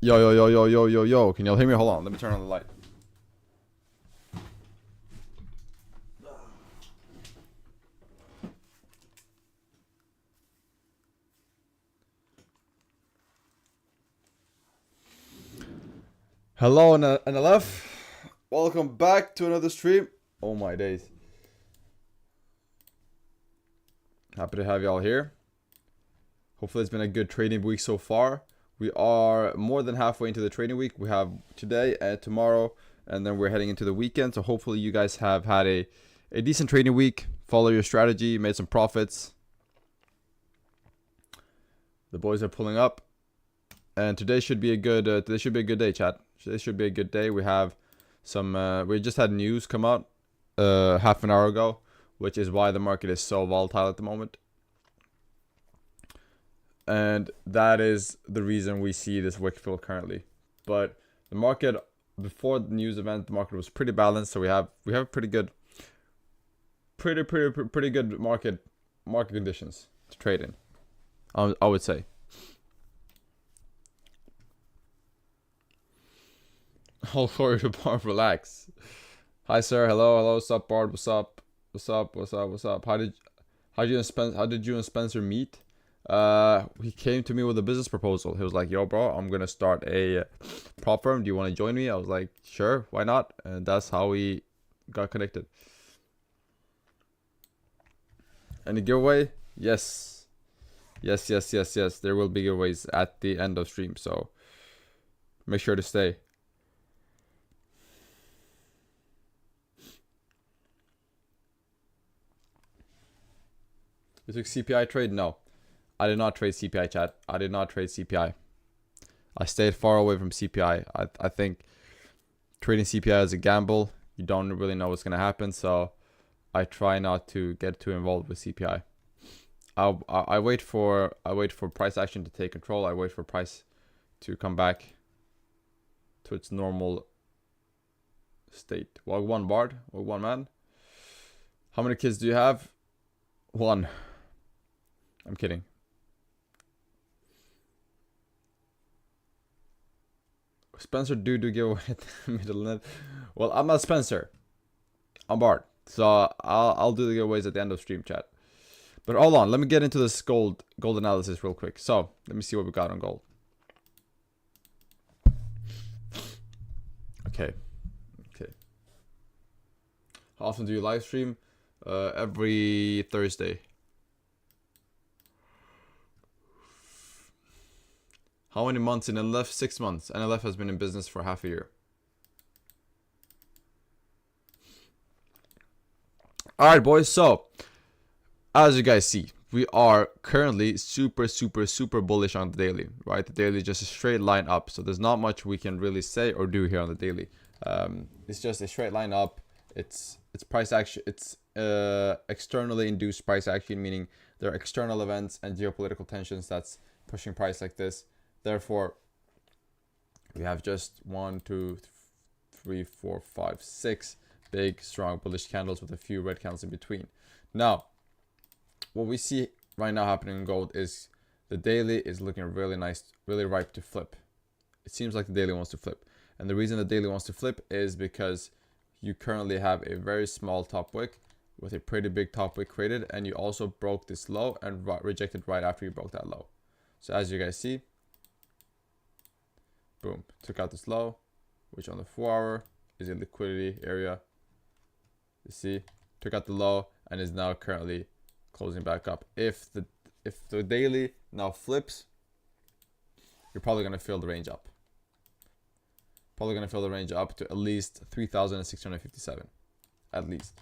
Yo, yo, yo, yo, yo, yo, yo. Can y'all hear me? Hold on. Let me turn on the light. Hello, NLF. Welcome back to another stream. Oh my days. Happy to have y'all here. Hopefully it's been a good trading week so far. We are more than halfway into the trading week. We have today and tomorrow, and then we're heading into the weekend. So hopefully you guys have had a decent trading week. Follow your strategy, made some profits. The boys are pulling up, and today should be a good day, chat. Today should be a good day. We have some we just had news come out half an hour ago, which is why the market is so volatile at the moment. And that is the reason we see this wick fill currently. But the market, before the news event, the market was pretty balanced. So we have pretty good market conditions to trade in. I would say. Oh, sorry to BARD, relax. Hi sir, hello, what's up BARD, what's up? How did you and Spencer meet? He came to me with a business proposal. He was like, yo bro, I'm gonna start a prop firm, do you want to join me? I was like, sure, why not? And that's how we got connected. Any giveaway? Yes, there will be giveaways at the end of stream, so make sure to stay. You took CPI trade? No, I did not trade CPI, chat. I did not trade CPI. I stayed far away from CPI. I think trading CPI is a gamble. You don't really know what's gonna happen, so I try not to get too involved with CPI. I wait for price action to take control. I wait for price to come back to its normal state. Well, one BARD or one man. How many kids do you have? One. I'm kidding. Spencer do giveaway at the middle net. Well, I'm not Spencer. I'm BARD. So I'll do the giveaways at the end of stream, chat. But hold on, let me get into this gold analysis real quick. So let me see what we got on gold. Okay. How often do you live stream? Every Thursday. How many months in NLF? 6 months. NLF has been in business for half a year. Alright boys, so as you guys see, we are currently super bullish on the daily, right? The daily is just a straight line up, so there's not much we can really say or do here on the daily. It's just a straight line up. It's price action. It's externally induced price action, meaning there are external events and geopolitical tensions that's pushing price like this. Therefore, we have just 1, 2, 3, 4, 5, 6 big, strong bullish candles with a few red candles in between. Now, what we see right now happening in gold is the daily is looking really nice, really ripe to flip. It seems like the daily wants to flip. And the reason the daily wants to flip is because you currently have a very small top wick with a pretty big top wick created, and you also broke this low and rejected right after you broke that low. So as you guys see, boom, took out this low, which on the 4-hour is a liquidity area. You see, took out the low and is now currently closing back up. If the daily now flips, you're probably gonna fill the range up. Probably gonna fill the range up to at least 3,657, at least.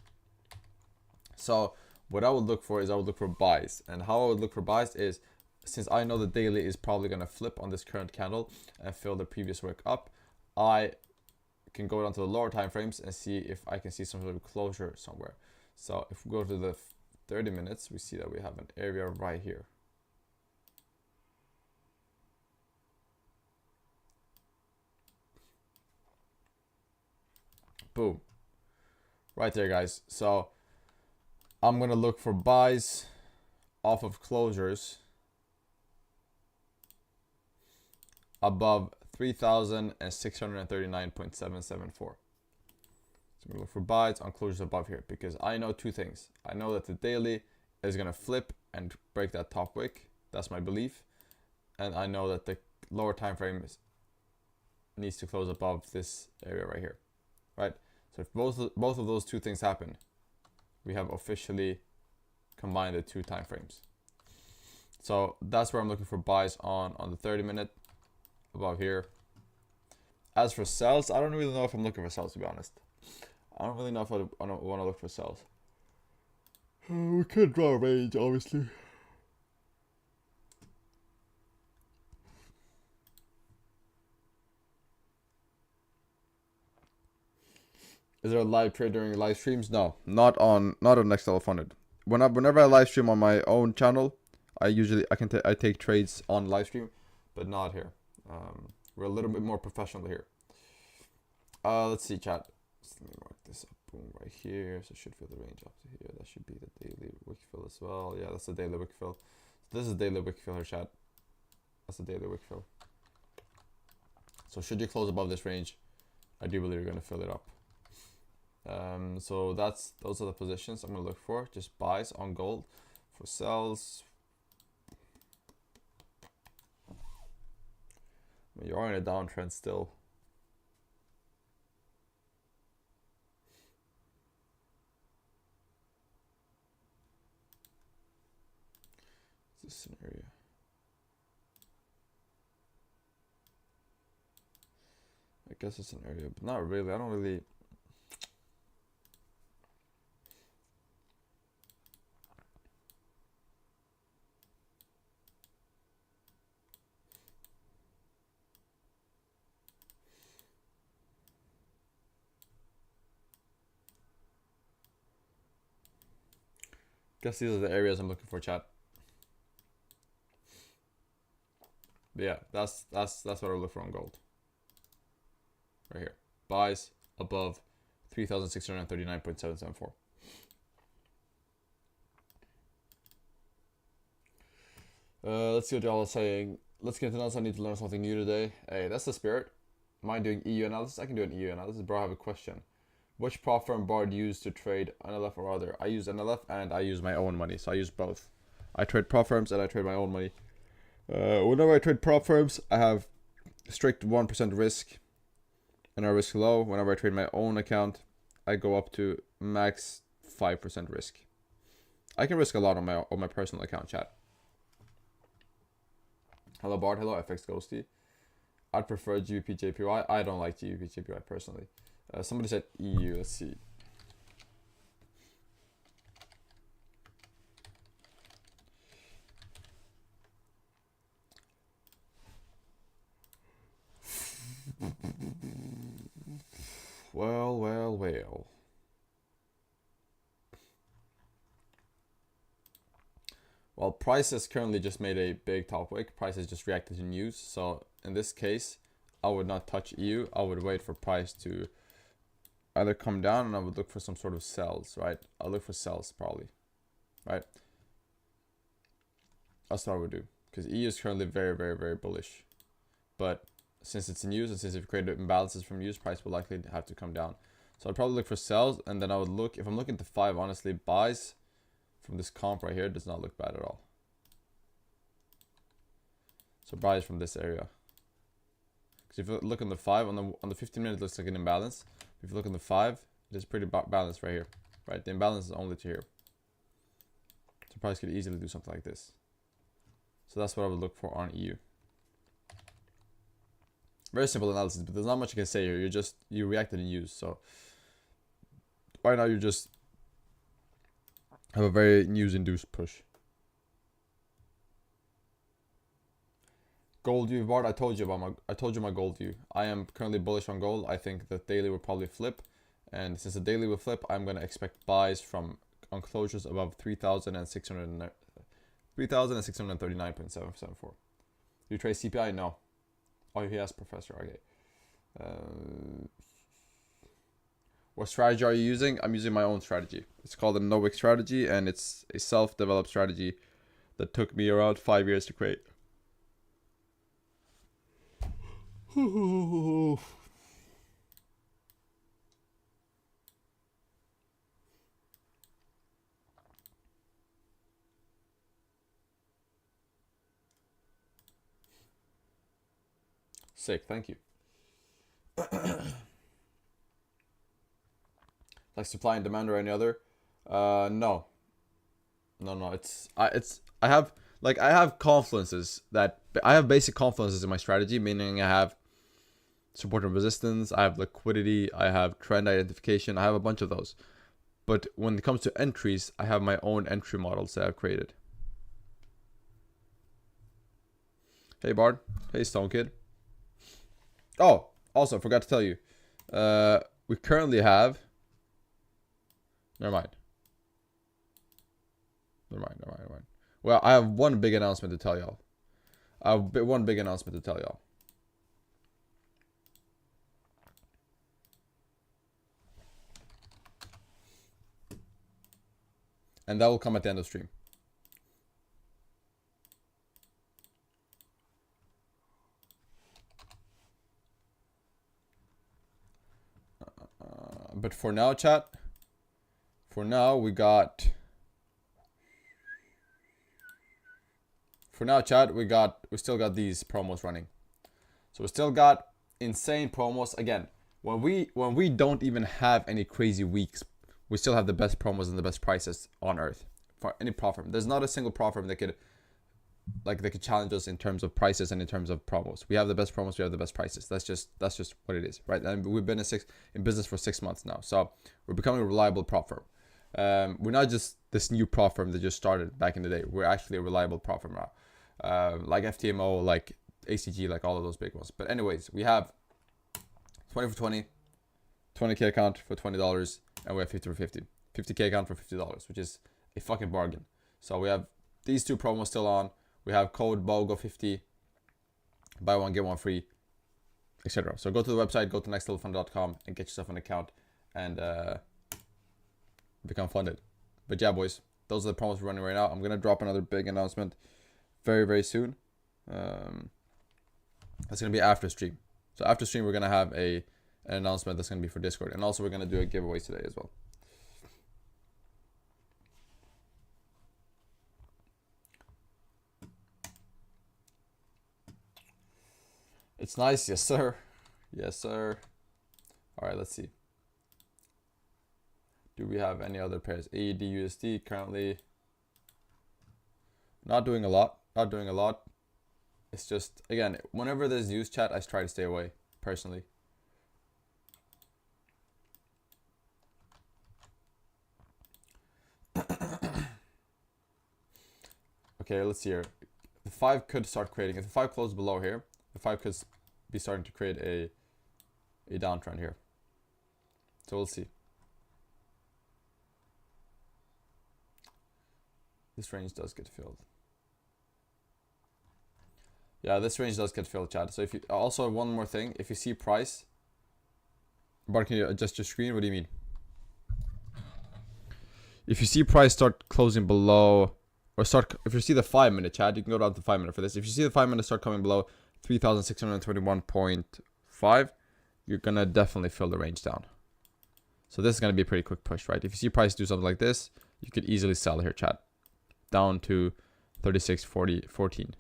So what I would look for is I would look for buys, and how I would look for buys is, since I know the daily is probably gonna flip on this current candle and fill the previous wick up, I can go down to the lower time frames and see if I can see some sort of closure somewhere. So if we go to the 30 minutes, we see that we have an area right here. Boom. Right there, guys. So I'm gonna look for buys off of closures above 3,639.774. So we look for buys on closures above here, because I know two things. I know that the daily is going to flip and break that top wick. That's my belief. And I know that the lower time frame needs to close above this area right here, right? So if both of those two things happen, we have officially combined the two time frames. So that's where I'm looking for buys on the 30-minute above here. As for sells, I don't really know if I'm looking for sells, to be honest. I don't really know if I want to look for sells. We could draw a range, obviously. Is there a live trade during live streams? No, not on Next Level Funded. Whenever I live stream on my own channel, I take trades on live stream, but not here. We're a little bit more professional here. Let's see, chat. Let me mark this up. Boom, right here. So it should fill the range up to here. That should be the daily wick fill as well. Yeah, that's the daily wick fill. So this is daily wick fill here, chat. That's the daily wick fill. So should you close above this range, I do believe you're going to fill it up. So those are the positions I'm going to look for. Just buys on gold. For sells, I mean, you are in a downtrend still. This scenario. I guess it's an area, but not really. I don't really. Guess these are the areas I'm looking for, chat. But yeah, that's what I look for on gold. Right here, buys above 3,639.774. Let's see what y'all are saying. Let's get into this. I need to learn something new today. Hey, that's the spirit. Mind doing EU analysis? I can do an EU analysis, bro. I have a question. Which prop firm BARD used to trade NLF or other? I use NLF and I use my own money, so I use both. I trade prop firms and I trade my own money. Whenever I trade prop firms, I have strict 1% risk and I risk low. Whenever I trade my own account, I go up to max 5% risk. I can risk a lot on my personal account, chat. Hello BARD, hello FX Ghosty. I'd prefer GBP JPY. I don't like GBP JPY personally. Somebody said EU, let's see. Well. Well, price has currently just made a big top wick. Price has just reacted to news. So in this case, I would not touch EU. I would wait for price to either come down and I would look for some sort of sells, right? I'll look for sells probably, right? That's what I would do, because EU is currently very bullish. But since it's news and since we've created imbalances from news, price will likely have to come down. So I'd probably look for sells, and then I would look, if I'm looking to 5, honestly, buys from this comp right here does not look bad at all. So buys from this area. Because if you look on the 5, on the 15 minute, it looks like an imbalance. If you look on the 5, it is pretty balanced right here, right? The imbalance is only to here. So price could easily do something like this. So that's what I would look for on EU. Very simple analysis, but there's not much you can say here. You reacted in news. So right now you just have a very news-induced push. Gold view, BARD. I told you my gold view. I am currently bullish on gold. I think the daily will probably flip, and since the daily will flip, I'm gonna expect buys on closures above 3,639.774. You trade CPI? No. Oh, he asked Professor. Okay. What strategy are you using? I'm using my own strategy. It's called a no-wick strategy, and it's a self-developed strategy that took me around 5 years to create. Sick, thank you. Like supply and demand or any other? No. I have confluences that I have basic confluences in my strategy, meaning I have support and resistance, I have liquidity, I have trend identification, I have a bunch of those. But when it comes to entries, I have my own entry models that I've created. Hey Bard. Hey Stone Kid. Oh, also, I forgot to tell you. We currently have... Never mind. Well, I have one big announcement to tell y'all. And that will come at the end of the stream. But for now, chat. For now, we still got these promos running. So we still got insane promos. Again, when we don't even have any crazy weeks, we still have the best promos and the best prices on earth for any prop firm. There's not a single prop firm that could challenge us in terms of prices and in terms of promos. We have the best promos, we have the best prices. That's just what it is, right? And we've been in business for 6 months now, so we're becoming a reliable prop firm. We're not just this new prop firm that just started back in the day. We're actually a reliable prop firm now, like FTMO, like ACG, like all of those big ones. But anyways, we have 20 for 20, 20k account for $20, and we have 50 for 50, 50k account for $50, which is a fucking bargain. So we have these two promos still on. We have code BOGO50, buy one get one free, etc. So go to the website, go to nextlevelfunded.com and get yourself an account and become funded. But yeah, boys, those are the promos we're running right now. I'm gonna drop another big announcement very, very soon. That's gonna be after stream. So after stream, we're gonna have an announcement that's gonna be for Discord, and also we're gonna do a giveaway today as well. It's nice, yes sir. Yes sir. All right, let's see. Do we have any other pairs? AED USD currently not doing a lot. It's just, again, whenever there's news, chat, I try to stay away personally. Okay, let's see here. The 5 could start creating. If the 5 closes below here, the 5 could be starting to create a downtrend here. So we'll see. This range does get filled. Yeah, this range does get filled, chat. So if you also, one more thing, if you see price, Bart, can you adjust your screen? What do you mean? If you see price start closing below, or if you see the 5-minute, chat, you can go down to 5-minute for this. If you see the 5-minute start coming below 3,621.5, you're gonna definitely fill the range down. So this is gonna be a pretty quick push, right? If you see price do something like this, you could easily sell here, chat, down to 36.14.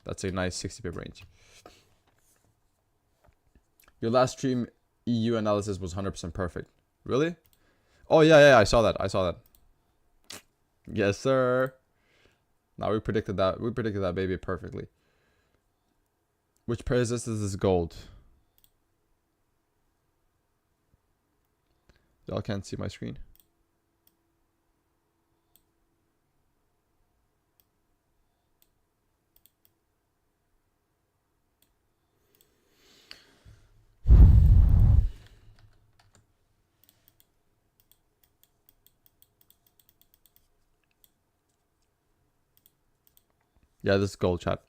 That's a nice 60 pip range. Your last stream EU analysis was 100% perfect. Really? Oh yeah, I saw that. Yes sir. Now we predicted that. We predicted that baby perfectly. Which pair is this? This is gold. Y'all can't see my screen. Yeah, this is gold, chat.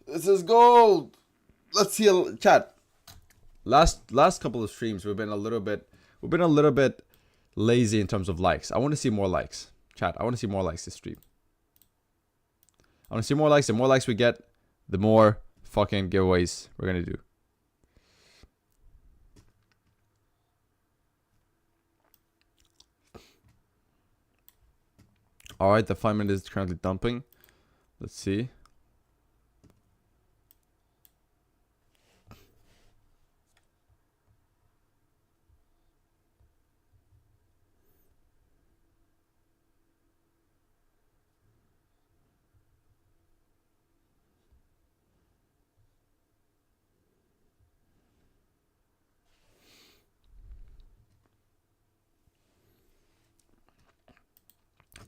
This is gold. Let's see, chat. Last couple of streams, we've been a little bit lazy in terms of likes. I want to see more likes, chat. I want to see more likes this stream. I want to see more likes. The more likes we get, the more fucking giveaways we're gonna do. Alright, the 5 minute is currently dumping. Let's see.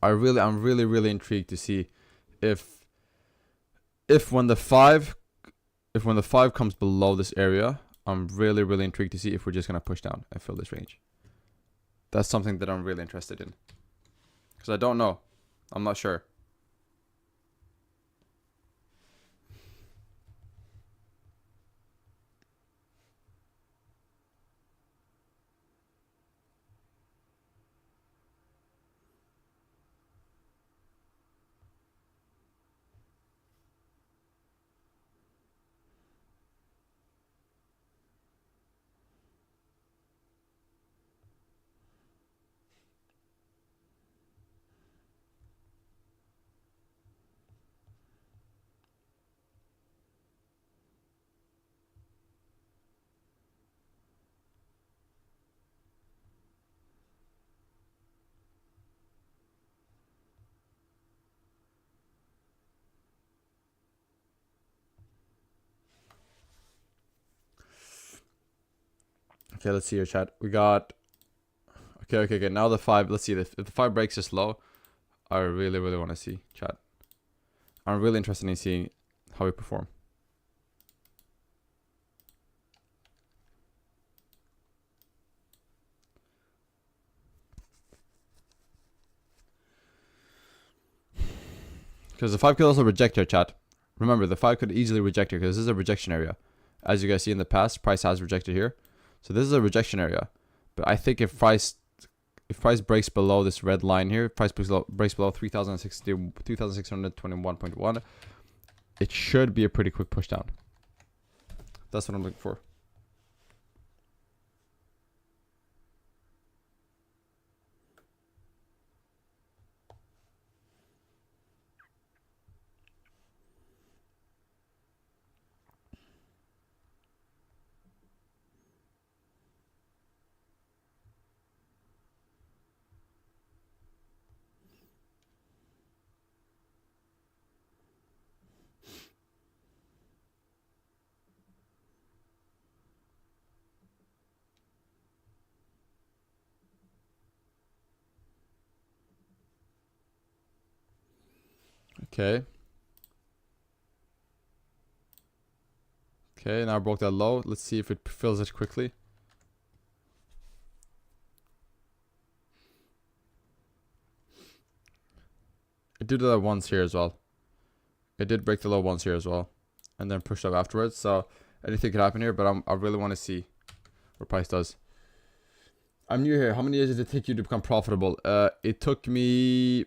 I'm really intrigued to see if when the 5 comes below this area, I'm really intrigued to see if we're just gonna push down and fill this range. That's something that I'm really interested in, because I don't know. I'm not sure. Okay, let's see here, chat. We got... Okay. Now the 5. Let's see. If the 5 breaks this low, I really want to see, chat. I'm really interested in seeing how we perform. Because the 5 could also reject here, chat. Remember, the 5 could easily reject here because this is a rejection area. As you guys see in the past, price has rejected here. So this is a rejection area. But I think if price breaks below this red line here, price breaks below 2621.1, it should be a pretty quick push down. That's what I'm looking for. Okay. Okay, now I broke that low. Let's see if it fills it quickly. It did that once here as well. It did break the low once here as well, and then pushed up afterwards. So anything could happen here, but I really want to see what price does. I'm new here. How many years did it take you to become profitable? It took me...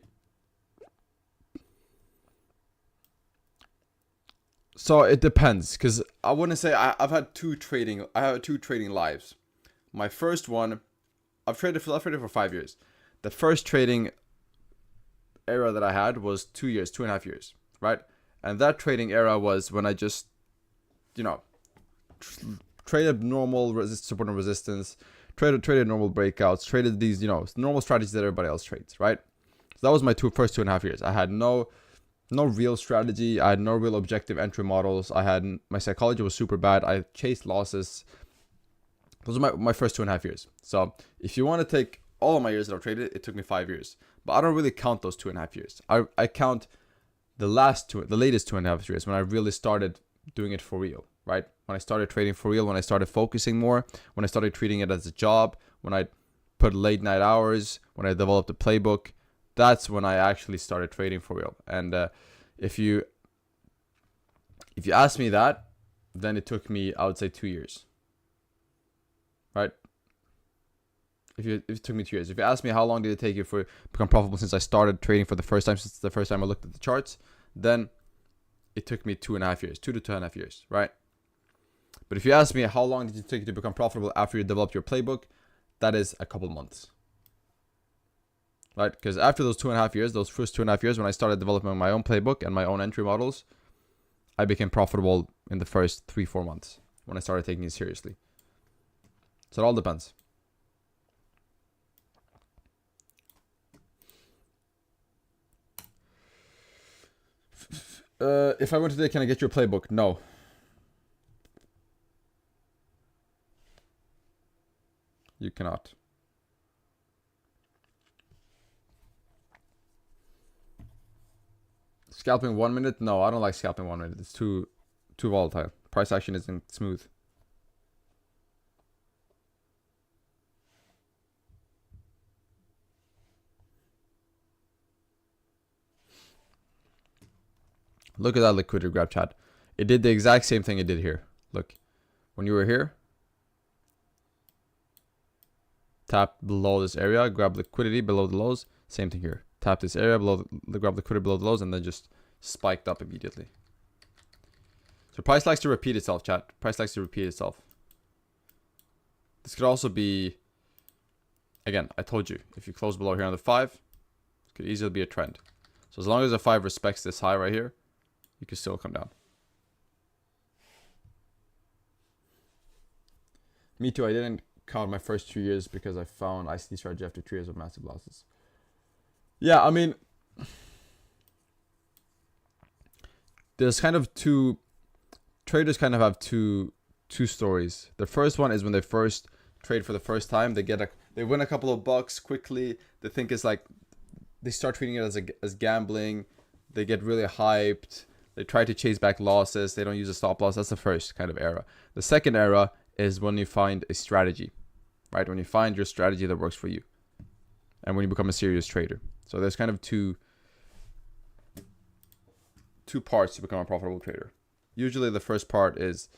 So it depends, because I wouldn't say I've had two trading lives. My first one, I've traded for 5 years. The first trading era that I had was 2 years, 2.5 years, right? And that trading era was when I just, traded normal support and resistance, traded normal breakouts, traded these, normal strategies that everybody else trades, right? So that was my first 2.5 years. I had no real strategy. I had no real objective entry models. My psychology was super bad. I chased losses. Those are my first 2.5 years. So if you want to take all of my years that I've traded, it took me 5 years. But I don't really count those 2.5 years. I count the latest 2.5 years when I really started doing it for real, right? When I started trading for real, when I started focusing more, when I started treating it as a job, when I put late night hours, when I developed a playbook. That's when I actually started trading for real. And if you ask me that, then it took me, I would say, 2 years, right? If it took me 2 years. If you ask me how long did it take you for become profitable since I started trading for the first time, since the first time I looked at the charts, then it took me 2.5 years, 2 to 2.5 years, right? But if you ask me how long did it take you to become profitable after you developed your playbook, that is a couple months, right? Because after those 2.5 years, those first 2.5 years, when I started developing my own playbook and my own entry models, I became profitable in the first 3-4 months when I started taking it seriously. So it all depends. If I went today, can I get your playbook? No. You cannot. Scalping 1 minute? No, I don't like scalping 1 minute. It's too volatile. Price action isn't smooth. Look at that liquidity grab, chat. It did the exact same thing it did here. Look, when you were here, tap below this area, grab liquidity below the lows. Same thing here. Tap this area below, grab liquidity below the lows, and then just spiked up immediately. So price likes to repeat itself, chat. Price likes to repeat itself. This could also be, again, I told you, if you close below here on the 5, it could easily be a trend. So as long as the 5 respects this high right here, you can still come down. Me too, I didn't count my first 2 years because I found ICT strategy after 2 years of massive losses. Yeah, I mean, there's kind of traders kind of have two stories. The first one is when they first trade for the first time, they win a couple of bucks quickly. They think it's like, they start treating it as gambling. They get really hyped. They try to chase back losses. They don't use a stop loss. That's the first kind of era. The second era is when you find a strategy, right? When you find your strategy that works for you, and when you become a serious trader. So there's kind of two parts to become a profitable trader. Usually the first part is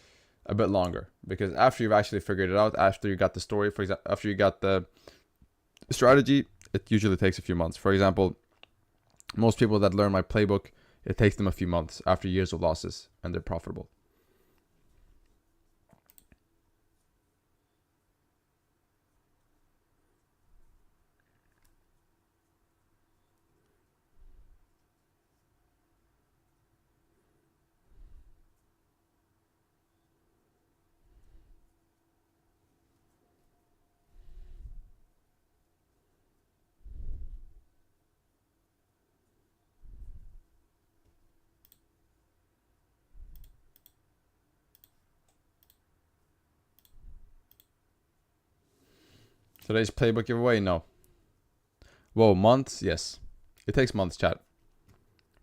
a bit longer, because after you've actually figured it out, after you got the story, for example, after you got the strategy, it usually takes a few months. For example, most people that learn my playbook, it takes them a few months after years of losses, and they're profitable. Today's playbook giveaway? No. Whoa, months? Yes. It takes months, chat.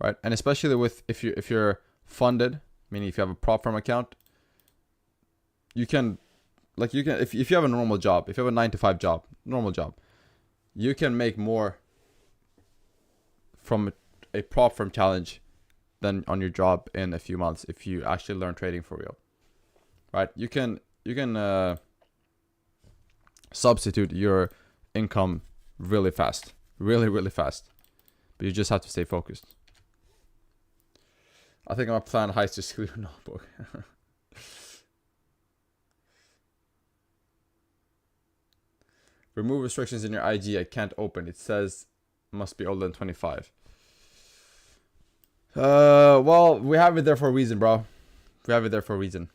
Right? And especially with if you're funded, meaning if you have a prop firm account, you can if you have a normal job, if you have a 9 to 5 job, normal job, you can make more from a prop firm challenge than on your job in a few months if you actually learn trading for real. Right? You can substitute your income really fast, really fast, but you just have to stay focused. I think I'm plan heist to steal your notebook. Remove restrictions in your IG. I can't open. It says must be older than 25. Well, we have it there for a reason, bro. We have it there for a reason.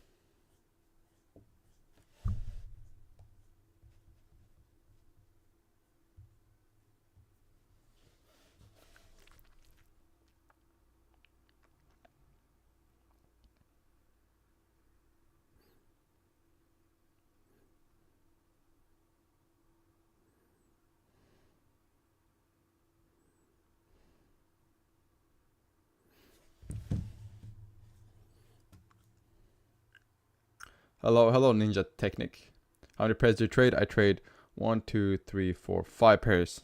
Hello, Ninja Technic. How many pairs do you trade? I trade 1, 2, 3, 4, 5 pairs.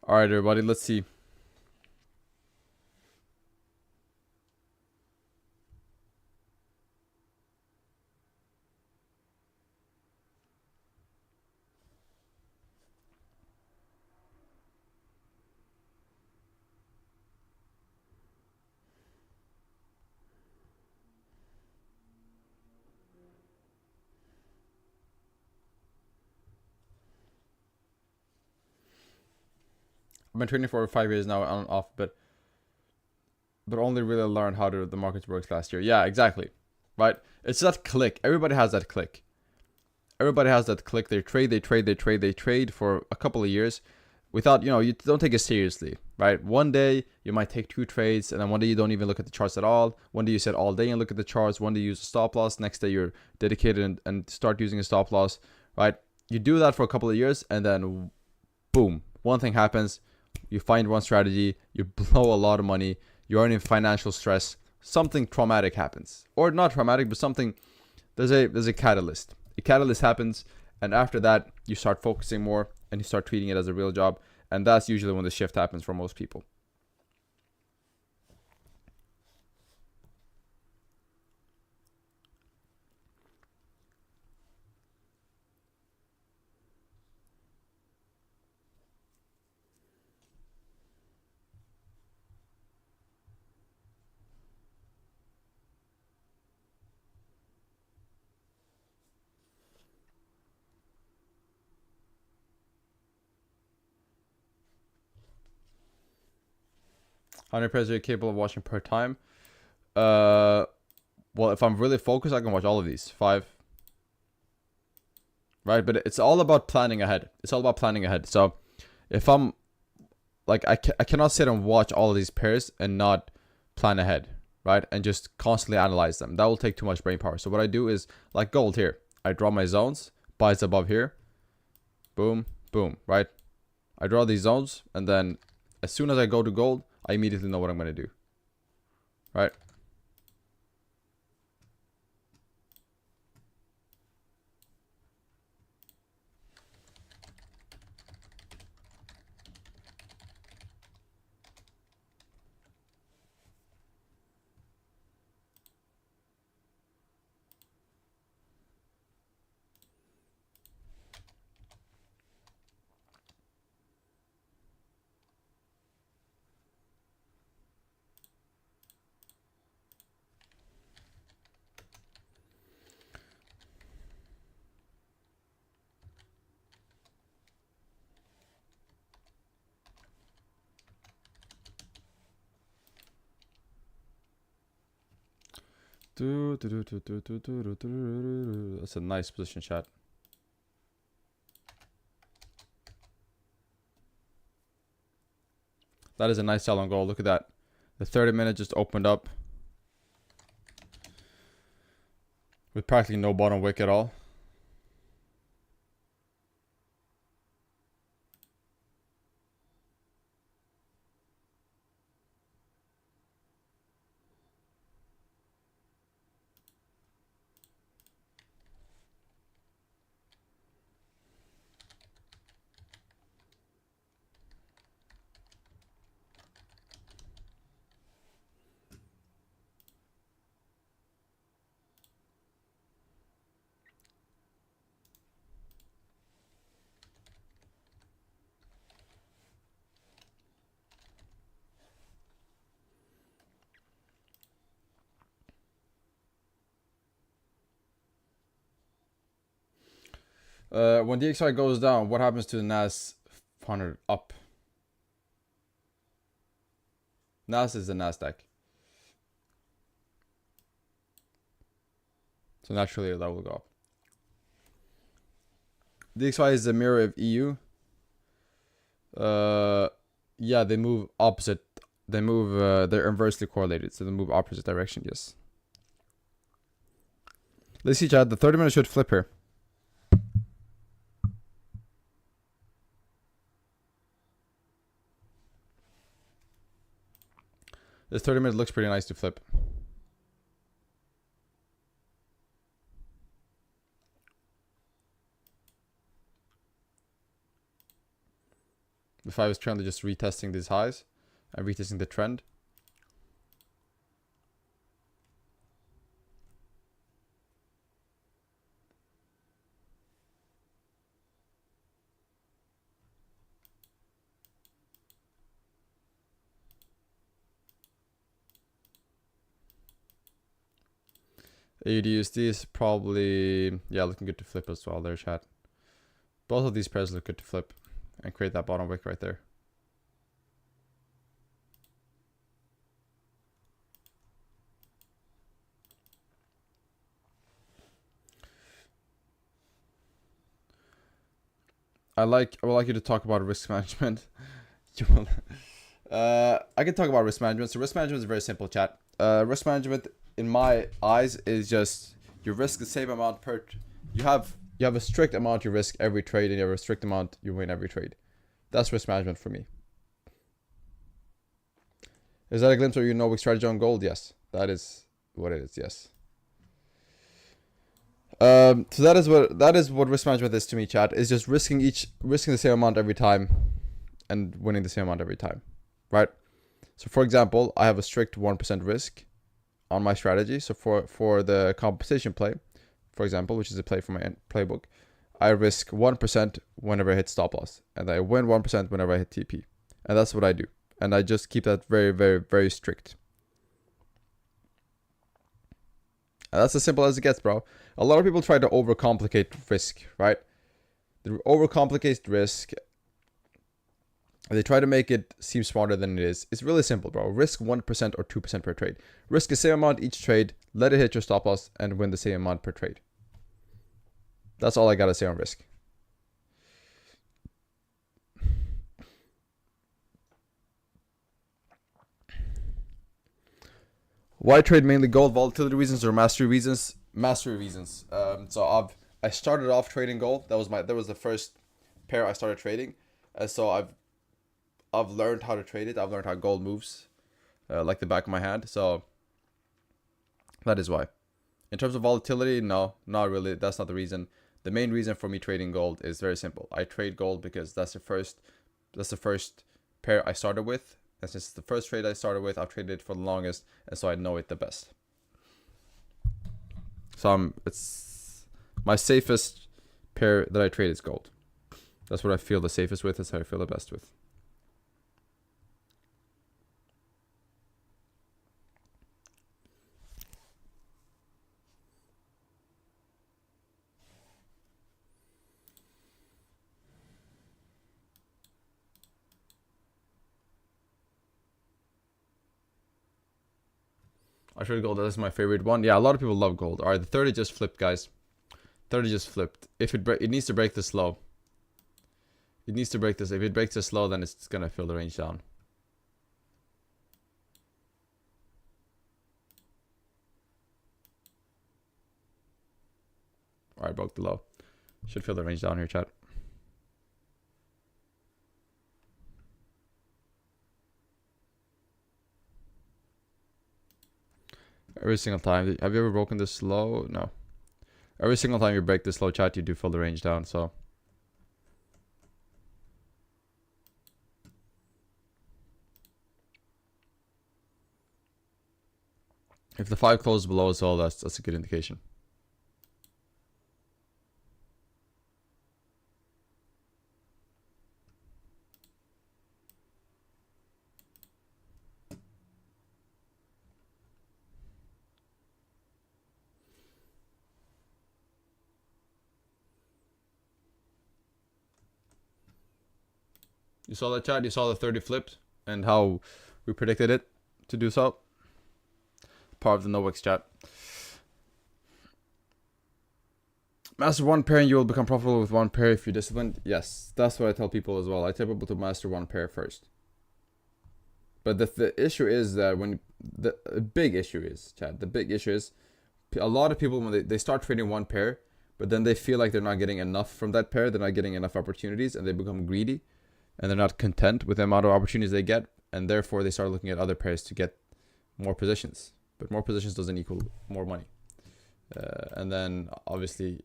All right, everybody, let's see. I've been trading for 5 years now on and off, but only really learned how the market works last year. Yeah, exactly. Right? It's that click. Everybody has that click. Everybody has that click. They trade for a couple of years without, you don't take it seriously, right? One day you might take 2 trades, and then one day you don't even look at the charts at all. One day you sit all day and look at the charts. One day you use a stop loss. Next day you're dedicated and start using a stop loss, right? You do that for a couple of years, and then boom, one thing happens. You find one strategy, you blow a lot of money, you're in financial stress, something traumatic happens. Or not traumatic, but something, there's a catalyst. A catalyst happens, and after that, you start focusing more, and you start treating it as a real job. And that's usually when the shift happens for most people. How many pairs are you capable of watching per time? Well, if I'm really focused, I can watch all of these. 5. Right? But it's all about planning ahead. It's all about planning ahead. So if I'm like, I cannot sit and watch all of these pairs and not plan ahead, right? And just constantly analyze them. That will take too much brain power. So what I do is, like gold here, I draw my zones, buys above here, boom, boom, right? I draw these zones, and then as soon as I go to gold, I immediately know what I'm going to do, right? That's a nice position, chat. That is a nice sell on gold. Look at that. The 30-minute just opened up with practically no bottom wick at all. When the DXY goes down, what happens to the NAS 100 up? NAS is the NASDAQ. So naturally that will go up. DXY is the mirror of EU. Yeah, they move opposite. They move, they're inversely correlated, so they move opposite direction, yes. Let's see, chat. The 30-minute should flip here. This 30-minute looks pretty nice to flip. The 5 is currently just retesting these highs and retesting the trend. AUDUSD is probably, yeah, looking good to flip as well there, chat. Both of these pairs look good to flip and create that bottom wick right there. I would like you to talk about risk management. I can talk about risk management. So risk management is very simple, chat. Risk management, in my eyes, is just you risk the same amount per. You have a strict amount you risk every trade, and you have a strict amount you win every trade. That's risk management for me. Is that a glimpse of your no-wick strategy on gold? Yes, that is what it is. Yes. So that is what risk management is to me, chat. Is just risking the same amount every time, and winning the same amount every time, right? So for example, I have a strict 1% risk on my strategy. So for the compensation play, for example, which is a play from my playbook, I risk 1% whenever I hit stop loss, and I win 1% whenever I hit TP, and that's what I do. And I just keep that very, very, very strict. And that's as simple as it gets, bro. A lot of people try to overcomplicate risk, right? They overcomplicate risk. They try to make it seem smarter than it is. It's really simple, bro. Risk 1% or 2% per trade. Risk the same amount each trade. Let it hit your stop loss and win the same amount per trade. That's all I gotta say on risk. Why trade mainly gold? Volatility reasons or mastery reasons? Mastery reasons. So I started off trading gold. That was the first pair I started trading. So I've learned how to trade it. I've learned how gold moves, like the back of my hand. So that is why. In terms of volatility, no, not really. That's not the reason. The main reason for me trading gold is very simple. I trade gold because that's the first pair I started with. That's just the first trade I started with. I've traded it for the longest, and so I know it the best. So it's my safest pair that I trade is gold. That's what I feel the safest with. That's how I feel the best with. I trade gold. That's my favorite one. Yeah, a lot of people love gold. All right, the 30 just flipped, guys. 30 just flipped. If it needs to break this low. It needs to break this. If it breaks this low, then it's gonna fill the range down. All right, broke the low. Should fill the range down here, chat. Every single time. Have you ever broken this low? No. Every single time you break this low, chat, you do fill the range down. So. If the 5 closes below as well, that's a good indication. You saw that, chat? You saw the 30 flipped and how we predicted it to do so? Part of the no-wick chat. Master one pair and you will become profitable with one pair if you're disciplined. Yes, that's what I tell people as well. I tell people to master one pair first. But the issue is that the big issue is, chat, the big issue is a lot of people, when they start trading one pair, but then they feel like they're not getting enough from that pair, they're not getting enough opportunities, and they become greedy, and they're not content with the amount of opportunities they get, and therefore they start looking at other pairs to get more positions. But more positions doesn't equal more money. And then obviously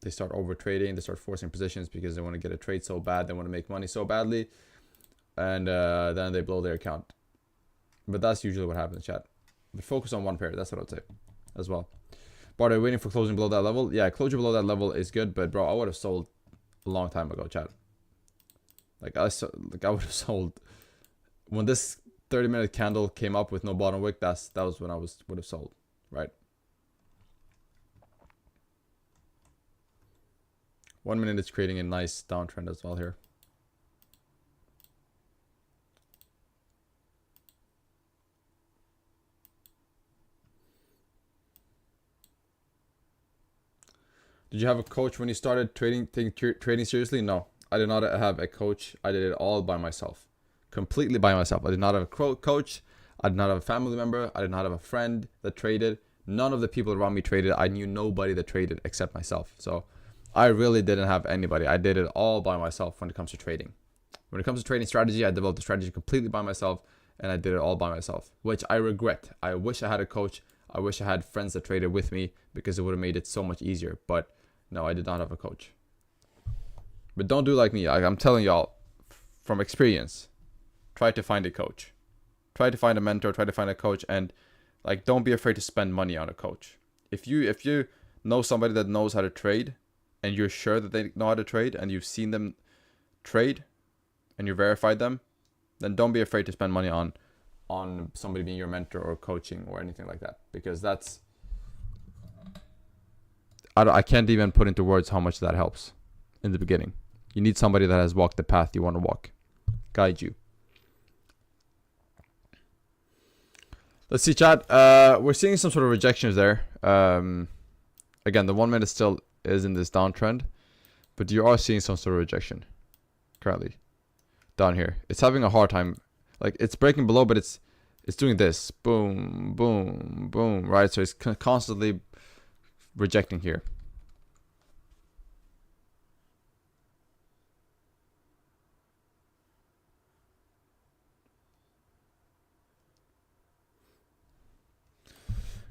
they start over trading, they start forcing positions because they want to get a trade so bad, they want to make money so badly, and then they blow their account. But that's usually what happens, chat. But focus on one pair, that's what I'd say as well. But are you waiting for closing below that level? Yeah, closure below that level is good, but bro, I would have sold a long time ago, chat. I would have sold when this 30-minute candle came up with no bottom wick. That was when I would have sold, right? 1 minute is creating a nice downtrend as well here. Did you have a coach when you started trading seriously? No, I did not have a coach. I did it all by myself, completely by myself. I did not have a coach. I did not have a family member. I did not have a friend that traded. None of the people around me traded. I knew nobody that traded except myself. So I really didn't have anybody. I did it all by myself when it comes to trading. When it comes to trading strategy, I developed the strategy completely by myself, and I did it all by myself, which I regret. I wish I had a coach. I wish I had friends that traded with me, because it would have made it so much easier. But no, I did not have a coach. But don't do like me. I'm telling y'all from experience, try to find a coach. Try to find a mentor, try to find a coach, and like, don't be afraid to spend money on a coach. If you know somebody that knows how to trade, and you're sure that they know how to trade, and you've seen them trade, and you verified them, then don't be afraid to spend money on somebody being your mentor or coaching or anything like that, because that's, I can't even put into words how much that helps in the beginning. You need somebody that has walked the path you want to walk, guide you. Let's see, chat. We're seeing some sort of rejections there. Again, the 1 minute still is in this downtrend, but you are seeing some sort of rejection currently down here. It's having a hard time. Like, it's breaking below, but it's doing this. Boom, boom, boom, right? So it's constantly rejecting here.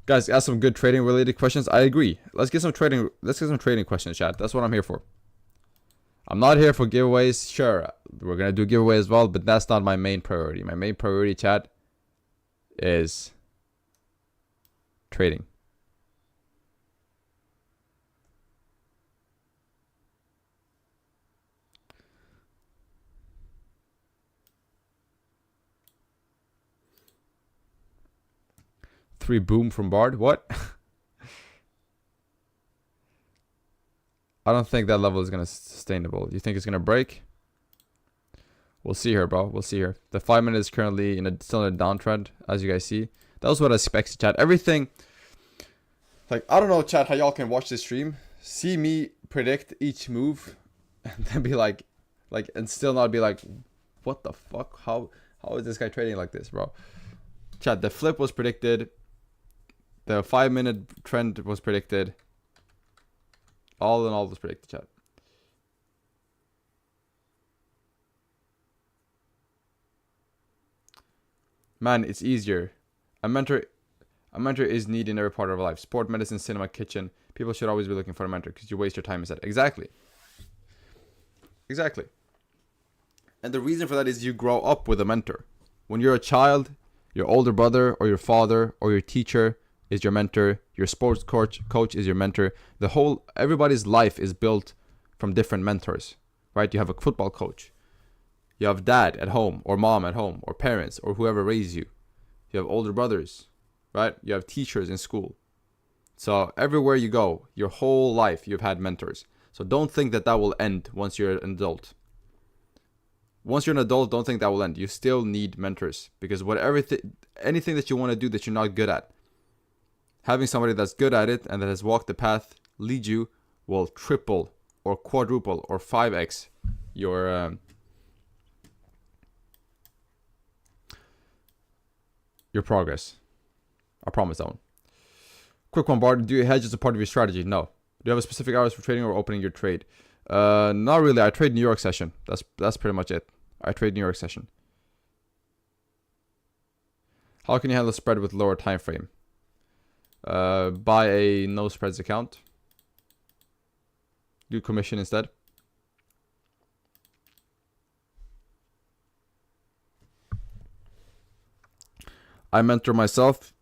Guys, ask some good trading related questions. I agree. Let's get some trading questions, chat. That's what I'm here for. I'm not here for giveaways. Sure, we're gonna do giveaways as well, but that's not my main priority. My main priority, chat, is trading. Three boom from BARD. What? I don't think that level is gonna sustainable. You think it's gonna break? We'll see here, bro. We'll see here. The 5 minute is currently still in a downtrend, as you guys see. That was what I expected, chat. Everything, like, I don't know, chat, how y'all can watch this stream, see me predict each move, and then be like, and still not be like, what the fuck? How is this guy trading like this, bro? Chat, the flip was predicted. The 5 minute trend was predicted. All in all was predicted, chat. Man, it's easier. A mentor is needed in every part of our life. Sport, medicine, cinema, kitchen. People should always be looking for a mentor, because you waste your time instead. Exactly. Exactly. And the reason for that is you grow up with a mentor. When you're a child, your older brother or your father or your teacher is your mentor. Your sports coach is your mentor. Everybody's life is built from different mentors, right? You have a football coach. You have dad at home, or mom at home, or parents, or whoever raised you. You have older brothers, right? You have teachers in school. So everywhere you go, your whole life, you've had mentors. So don't think that will end once you're an adult. Once you're an adult, don't think that will end. You still need mentors, because anything that you want to do that you're not good at, having somebody that's good at it and that has walked the path lead you will triple or quadruple or 5x your progress. I promise that one. Quick one, Bart. Do you hedge as a part of your strategy? No. Do you have a specific hours for trading or opening your trade? Not really. I trade New York session. That's pretty much it. I trade New York session. How can you handle spread with lower time frame? Buy a no spreads account. Do commission instead. I mentor myself.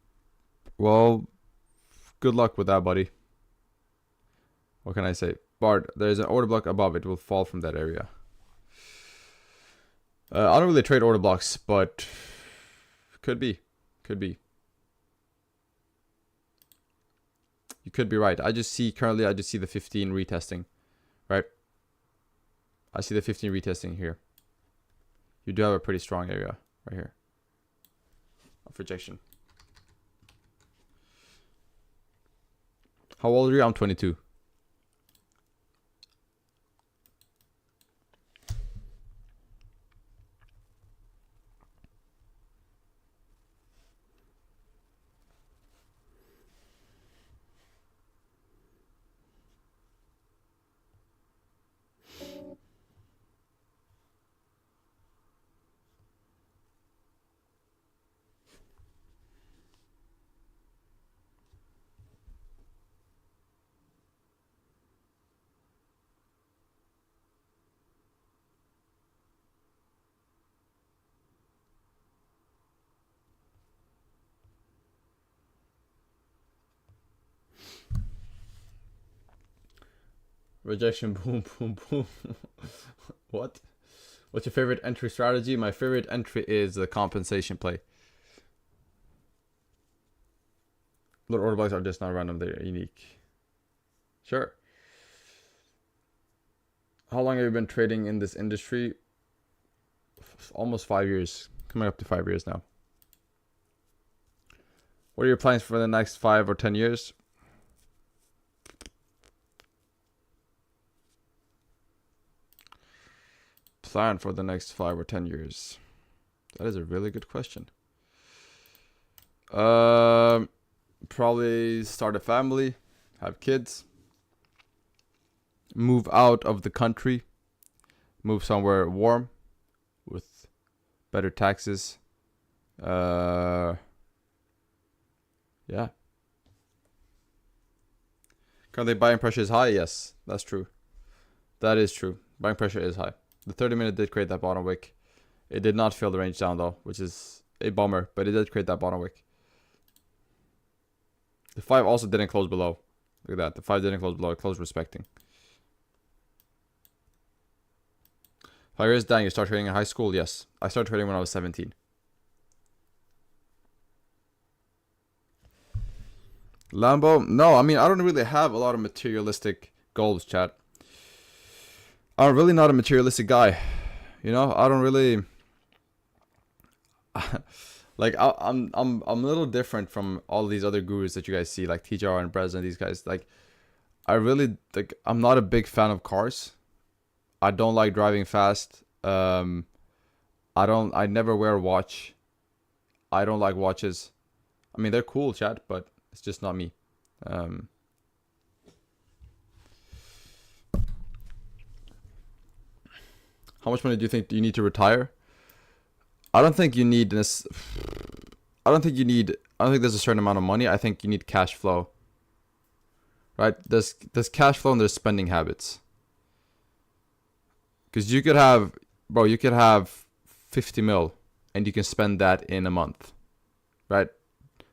Well, good luck with that, buddy. What can I say? Bard, there's an order block above. It will fall from that area. I don't really trade order blocks, but could be. Could be. You could be right. I just see the 15 retesting, right? I see the 15 retesting here. You do have a pretty strong area right here of rejection. How old are you? I'm 22. Rejection, boom, boom, boom. What? What's your favorite entry strategy? My favorite entry is the compensation play. Little order blocks are just not random, they're unique. Sure. How long have you been trading in this industry? Almost 5 years. Coming up to 5 years now. What are your plans for the next 5 or 10 years? Plan for the next 5 or 10 years. That is a really good question. Probably start a family, have kids, move out of the country, move somewhere warm with better taxes. Yeah. Currently buying pressure is high. Yes, that's true. That is true. Buying pressure is high. The 30-minute did create that bottom wick. It did not fill the range down though, which is a bummer, but it did create that bottom wick. The 5 also didn't close below. Look at that. The 5 didn't close below. It closed respecting. 5 years, dang, you start trading in high school? Yes. I started trading when I was 17. Lambo? No, I mean, I don't really have a lot of materialistic goals, chat. I'm really not a materialistic guy. You know, I don't really... Like I'm a little different from all these other gurus that you guys see, like TJR and Brez and these guys. Like, I really like. I'm not a big fan of cars. I don't like driving fast. I never wear a watch. I don't like watches. I mean, they're cool, chat, but it's just not me. How much money do you think you need to retire? I don't think you need this. I don't think there's a certain amount of money. I think you need cash flow. Right? There's cash flow and there's spending habits. Because you could have 50 mil and you can spend that in a month. Right?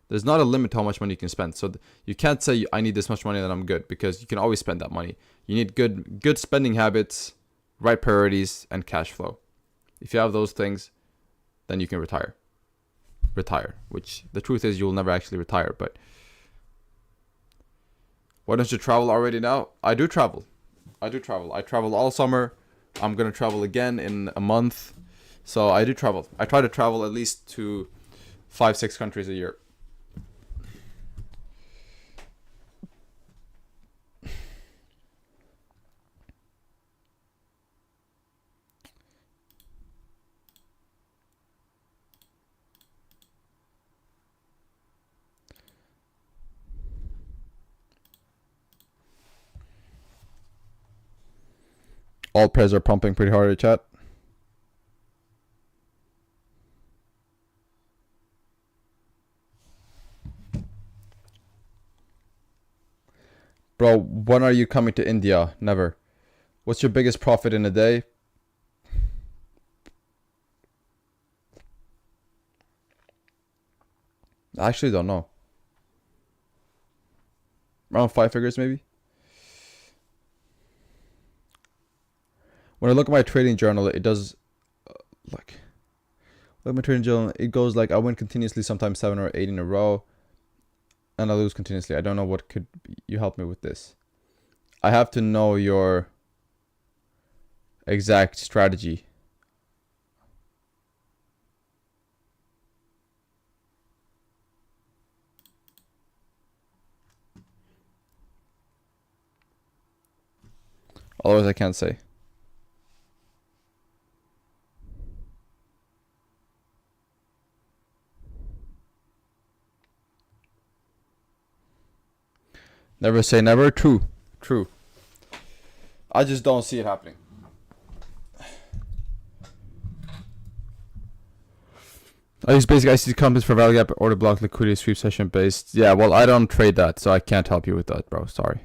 There's not a limit to how much money you can spend. So you can't say I need this much money and I'm good, because you can always spend that money. You need good spending habits, right priorities, and cash flow. If you have those things, then you can retire, which the truth is you'll never actually retire. But why don't you travel already now? I do travel. I travel all summer. I'm going to travel again in a month. So I do travel. I try to travel at least to 5-6 countries a year. All pairs are pumping pretty hard, chat. Bro, when are you coming to India? Never. What's your biggest profit in a day? I actually don't know. Around 5 figures maybe? When I look at my trading journal, it does look at my trading journal, it goes like I win continuously, sometimes 7 or 8 in a row, and I lose continuously. I don't know what could you help me with this. I have to know your exact strategy. Otherwise I can't say. Never say never. True. I just don't see it happening. I use basic IC companies for value gap, order block, liquidity, sweep session based. Yeah, well, I don't trade that, so I can't help you with that, bro. Sorry.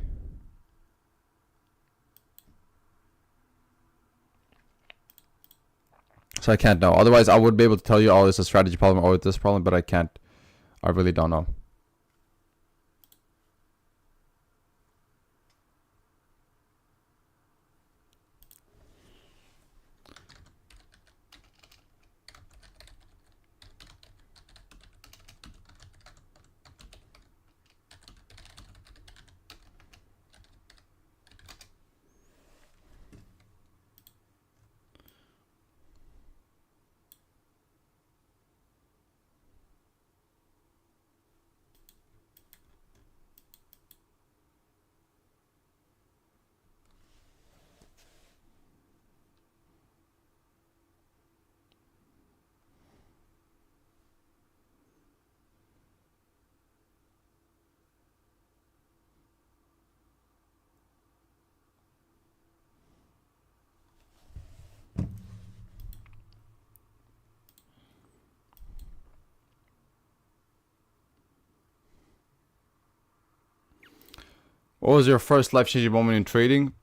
So I can't know. Otherwise, I would be able to tell you, oh, it's a strategy problem or this problem, but I can't. I really don't know. What was your first life-changing moment in trading?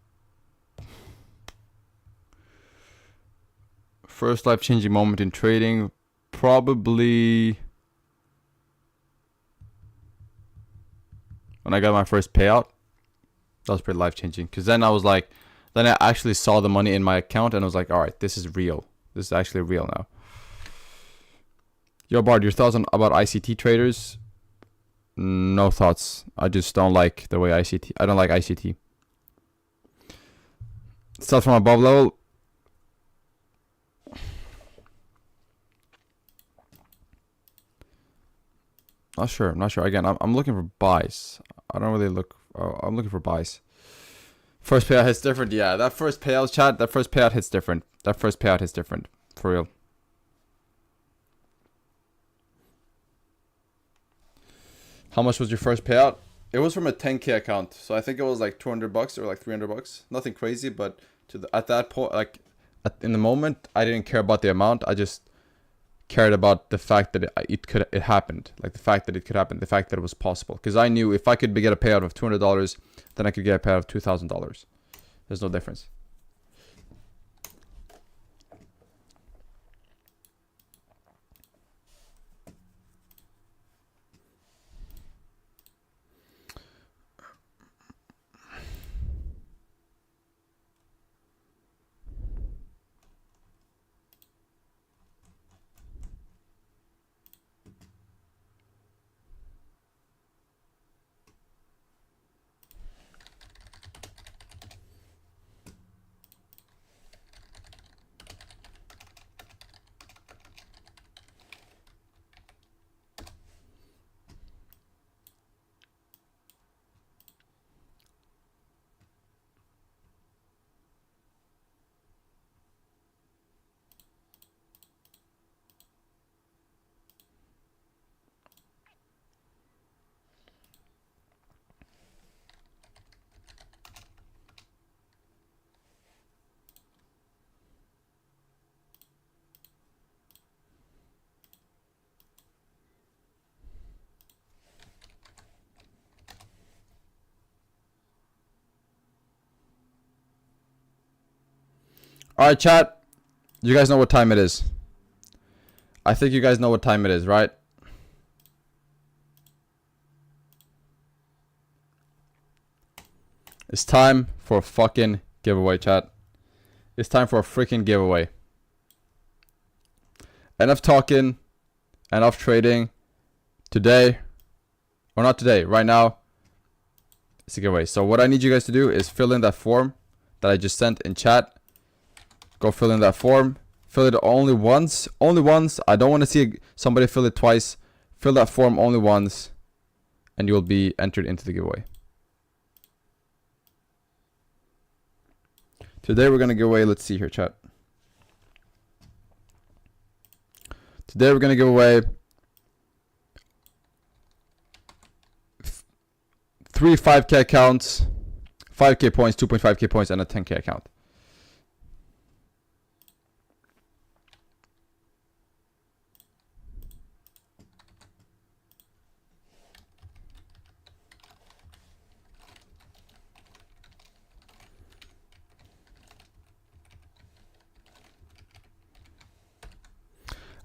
First life-changing moment in trading, probably when I got my first payout. That was pretty life-changing, because then I was like, then I actually saw the money in my account and I was like, all right, this is real. This is actually real now. Yo, Bard, your thoughts about ICT traders? No thoughts. I just don't like the way ICT. I don't like ICT. Start from above level. Not sure. I'm not sure. Again, I'm looking for buys. I don't really look. I'm looking for buys. First payout hits different. Yeah, that first payout, chat. That first payout hits different. That first payout hits different. For real. How much was your first payout? It was from a 10K account, so I think it was like $200 or like $300. Nothing crazy, but at that point, like in the moment, I didn't care about the amount. I just cared about the fact that it happened, like the fact that it could happen, the fact that it was possible. Because I knew if I could get a payout of $200, then I could get a payout of $2,000. There's no difference. All right, chat. You guys know what time it is. I think you guys know what time it is, right? It's time for a fucking giveaway, chat. It's time for a freaking giveaway. Enough talking, enough trading. Today, or not today, right now, it's a giveaway. So what I need you guys to do is fill in that form that I just sent in chat. Go fill in that form. Fill it only once. Only once. I don't want to see somebody fill it twice. Fill that form only once, and you will be entered into the giveaway. Today we're going to give away, let's see here, chat. Today we're going to give away 3 5K accounts, 5K points, 2.5K points, and a 10K account.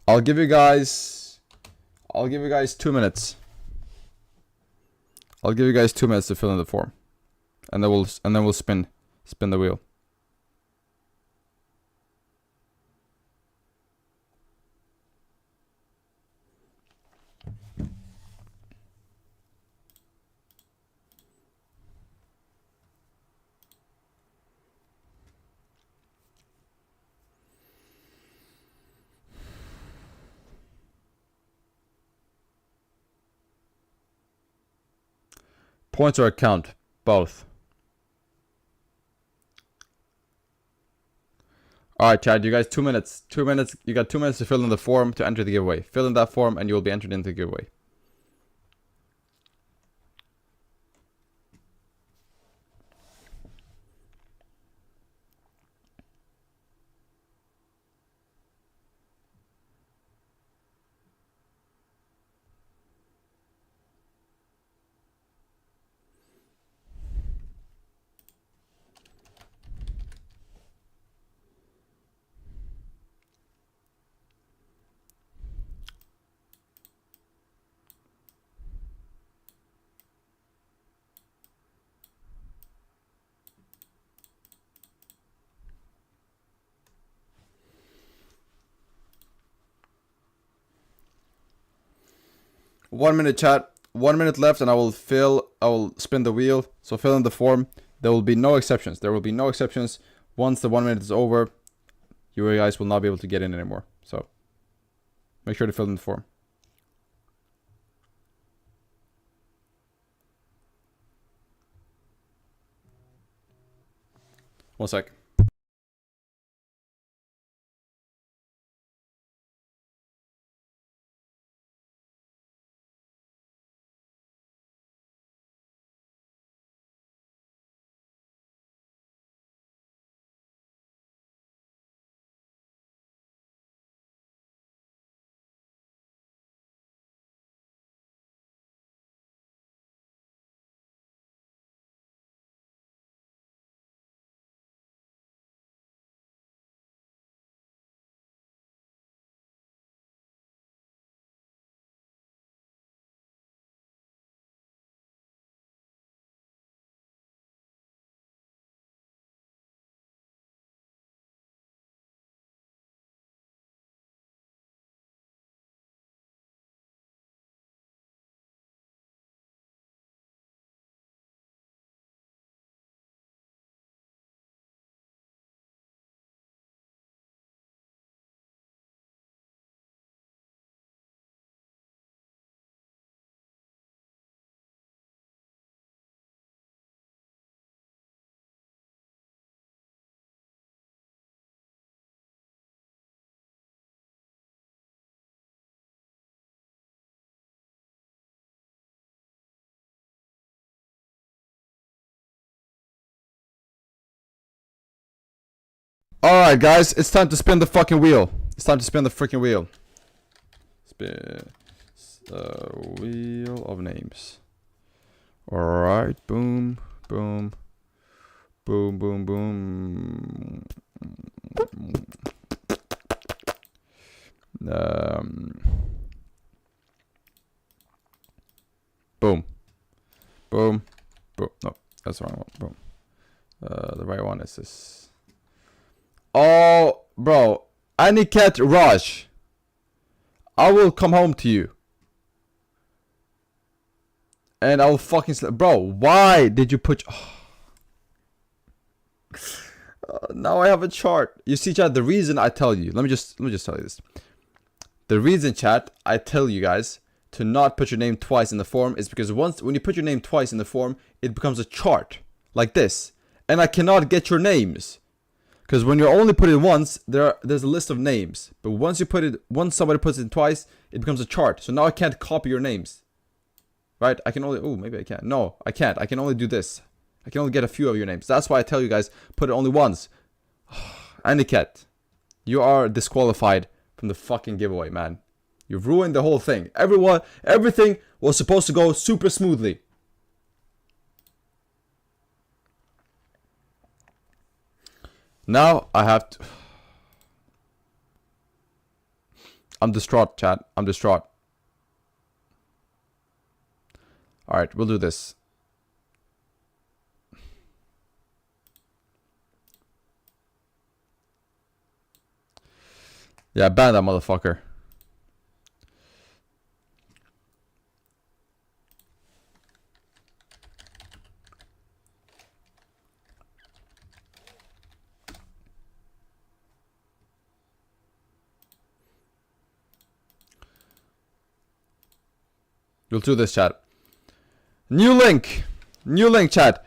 I'll give you guys 2 minutes. I'll give you guys 2 minutes to fill in the form, and then we'll spin the wheel. Points or account? Both. Alright, Chad, you guys 2 minutes. 2 minutes. You got 2 minutes to fill in the form to enter the giveaway. Fill in that form and you will be entered into the giveaway. 1 minute, chat. 1 minute left, and I will spin the wheel. So fill in the form. There will be no exceptions. There will be no exceptions. Once the 1 minute is over, you guys will not be able to get in anymore. So make sure to fill in the form. One sec. Alright, guys, it's time to spin the fucking wheel. It's time to spin the freaking wheel. Spin wheel of names. Alright, boom, boom, boom, boom, boom. Boom, boom, boom. No, that's the wrong one. Boom. The right one is this. Oh, bro, Aniket Raj, I will come home to you. And I will fucking bro, why did you put... now I have a chart. You see, chat, the reason I tell you, let me just tell you this. The reason, chat, I tell you guys to not put your name twice in the form is because when you put your name twice in the form, it becomes a chart like this. And I cannot get your names. Because when you only put it once, there's a list of names. But once somebody puts it twice, it becomes a chart. So now I can't copy your names. Right? I can only... Oh, maybe I can. No, I can't. I can only do this. I can only get a few of your names. That's why I tell you guys, put it only once. Aniket, you are disqualified from the fucking giveaway, man. You've ruined the whole thing. Everything was supposed to go super smoothly. Now I have to... I'm distraught, chat. I'm distraught. Alright, we'll do this. Yeah, ban that motherfucker. We'll do this, chat. New link, chat.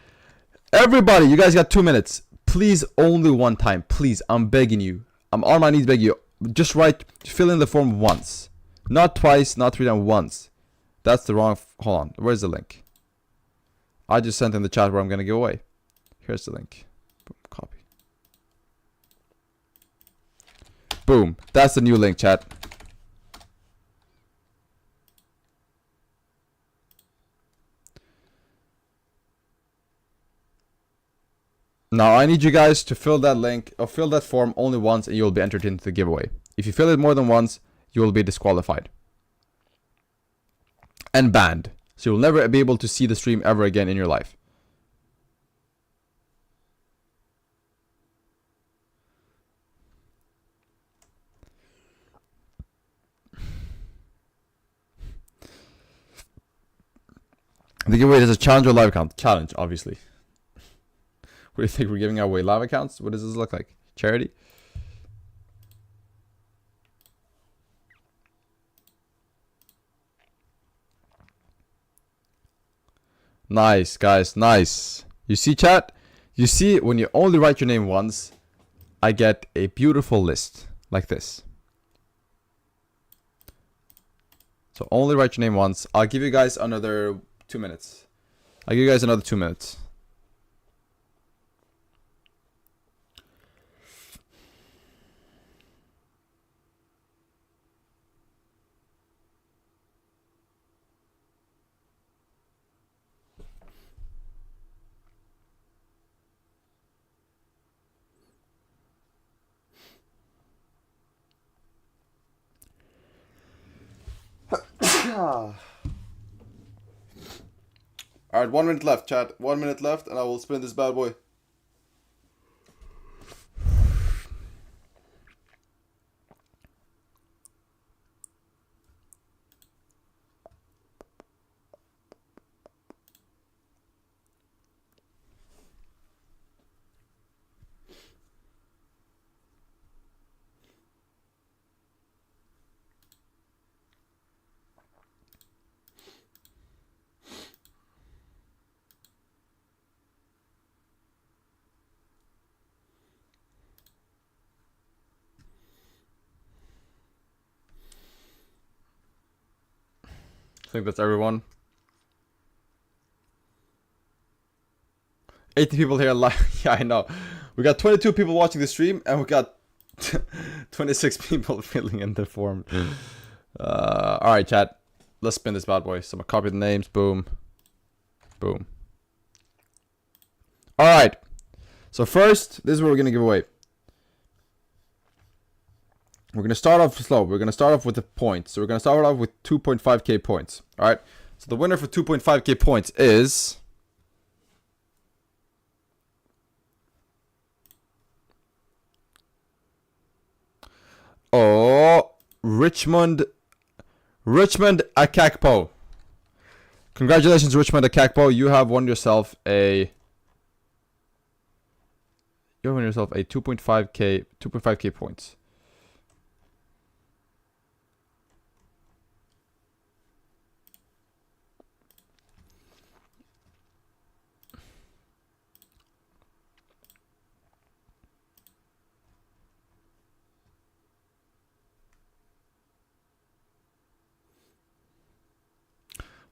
Everybody, you guys got 2 minutes. Please, only one time. Please, I'm begging you. I'm on my knees begging you. Just fill in the form once. Not twice, not 3 times, once. That's the wrong... Hold on, where's the link? I just sent in the chat where I'm gonna give away. Here's the link. Boom, copy. Boom, that's the new link, chat. Now I need you guys to fill that link or fill that form only once and you'll be entered into the giveaway. If you fill it more than once, you will be disqualified. And banned. So you'll never be able to see the stream ever again in your life. The giveaway is a challenge or live account. Challenge, obviously. What do you think? We're giving away live accounts? What does this look like? Charity? Nice, guys. Nice. You see, chat? You see, when you only write your name once, I get a beautiful list like this. So only write your name once. I'll give you guys another 2 minutes. I'll give you guys another 2 minutes. Alright, 1 minute left, chat. 1 minute left, and I will spin this bad boy. I think that's everyone. 80 people here live. Yeah, I know. We got 22 people watching the stream, and we got 26 people filling in the form. Alright, chat. Let's spin this bad boy. So I'm gonna copy the names. Boom. Boom. Alright. So first, this is what we're gonna give away. We're going to start off slow. We're going to start off with the points. So we're going to start off with 2.5k points. All right. So the winner for 2.5k points is... Oh, Richmond Akakpo. Congratulations, Richmond Akakpo. You have won yourself a... You have won yourself a 2.5k points.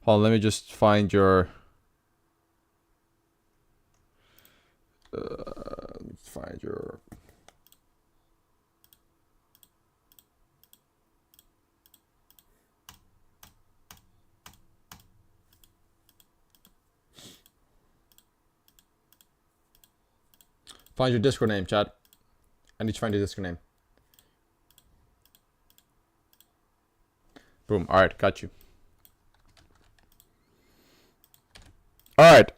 Hold on, let me just find your... Find your Discord name, chat. I need to find your Discord name. Boom. Alright, got you. Alright.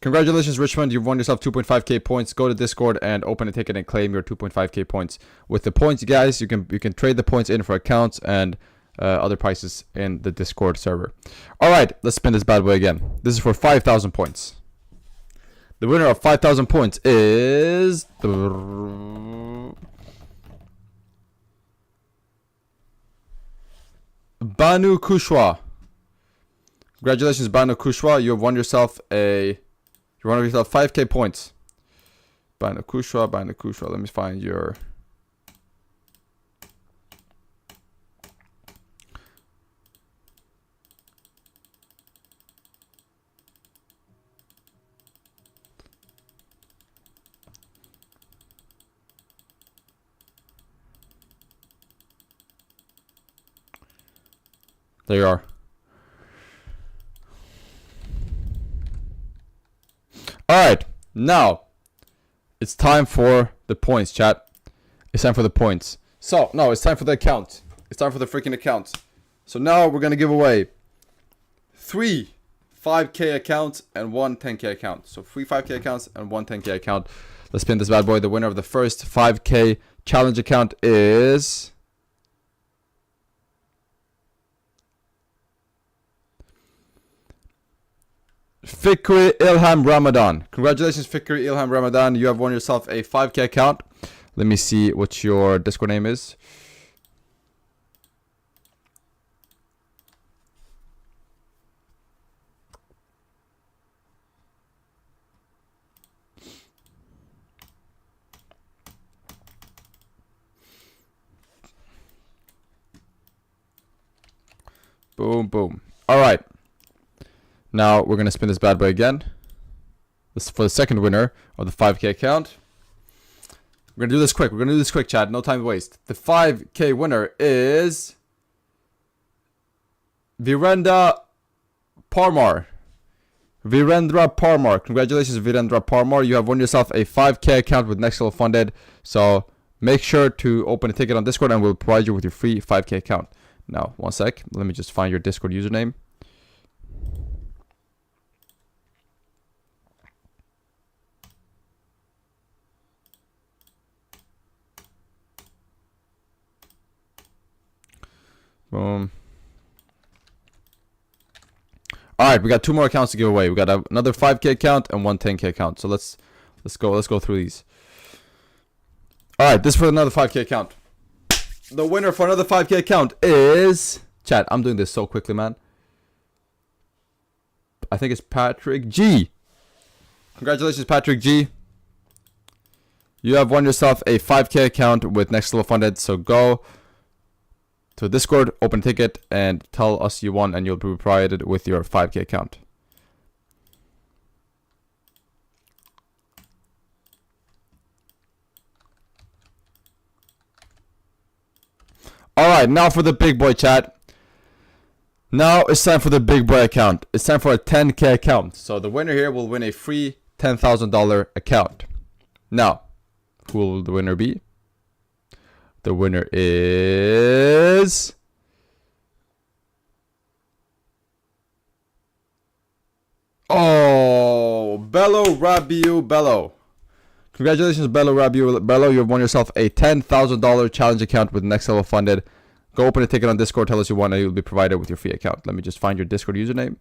Congratulations, Richmond. You've won yourself 2.5k points. Go to Discord and open a ticket and claim your 2.5k points. With the points, guys, you can trade the points in for accounts and other prices in the Discord server. Alright, let's spin this bad boy again. This is for 5,000 points. The winner of 5,000 points is... Banu Kushwa. Congratulations, Banu Kushwa. You have won yourself 5k points. Banu Kushwa. Let me find your... There you are. Alright, now it's time for the points, chat. It's time for the points. So, no, it's time for the account. It's time for the freaking account. So now we're gonna give away 3 5k accounts and 1 10k account. So 3 5k accounts and 1 10k account. Let's spin this bad boy. The winner of the first 5k challenge account is... Fikri Ilham Ramadan. Congratulations, Fikri Ilham Ramadan. You have won yourself a 5K account. Let me see what your Discord name is. Boom, boom. All right. Now we're going to spin this bad boy again. This is for the second winner of the 5K account. We're going to do this quick. We're going to do this quick, chat. No time to waste. The 5K winner is Virendra Parmar. Virendra Parmar. Congratulations, Virendra Parmar. You have won yourself a 5K account with nextlevelfunded. So make sure to open a ticket on Discord and we'll provide you with your free 5K account. Now, one sec. Let me just find your Discord username. Boom. All right, we got 2 more accounts to give away. We got another 5K account and one 10K account. So let's go through these. All right, this is for another 5K account. The winner for another 5K account is chat. I'm doing this so quickly, man. I think it's Patrick G. Congratulations, Patrick G. You have won yourself a 5K account with nextlevelfunded. So go to Discord, open a ticket, and tell us you won, and you'll be provided with your 5K account. Alright, now for the big boy, chat. Now it's time for the big boy account. It's time for a 10K account. So the winner here will win a free $10,000 account. Now, who will the winner be? The winner is Bello Rabiu Bello. Congratulations, Bello Rabiu Bello. You have won yourself a $10,000 challenge account with nextlevelfunded. Go open a ticket on Discord, tell us you won, and you'll be provided with your free account. Let me just find your Discord username.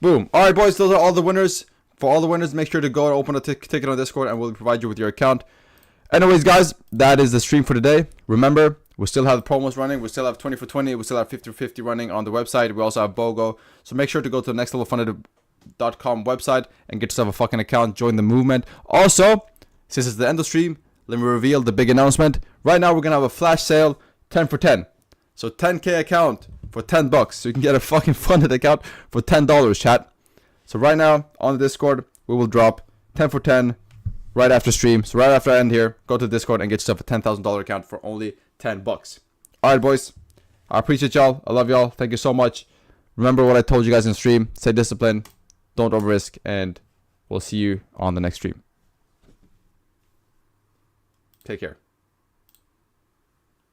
Boom. All right, boys, those are all the winners. For all the winners, make sure to go and open a ticket on Discord and we'll provide you with your account. Anyways, guys, that is the stream for today. Remember, we still have promos running. We still have 20 for 20. We still have 50 for 50 running on the website. We also have BOGO. So make sure to go to the nextlevelfunded.com website and get yourself a fucking account. Join the movement. Also, since it's the end of the stream, let me reveal the big announcement. Right now, we're going to have a flash sale, 10 for 10. So 10K account for $10, so you can get a fucking funded account for $10, chat. So right now on the Discord, we will drop 10 for 10 right after stream. So right after I end here, go to Discord and get yourself a $10,000 account for only $10. All right, boys. I appreciate y'all. I love y'all. Thank you so much. Remember what I told you guys in stream. Stay disciplined. Don't over risk, and we'll see you on the next stream. Take care.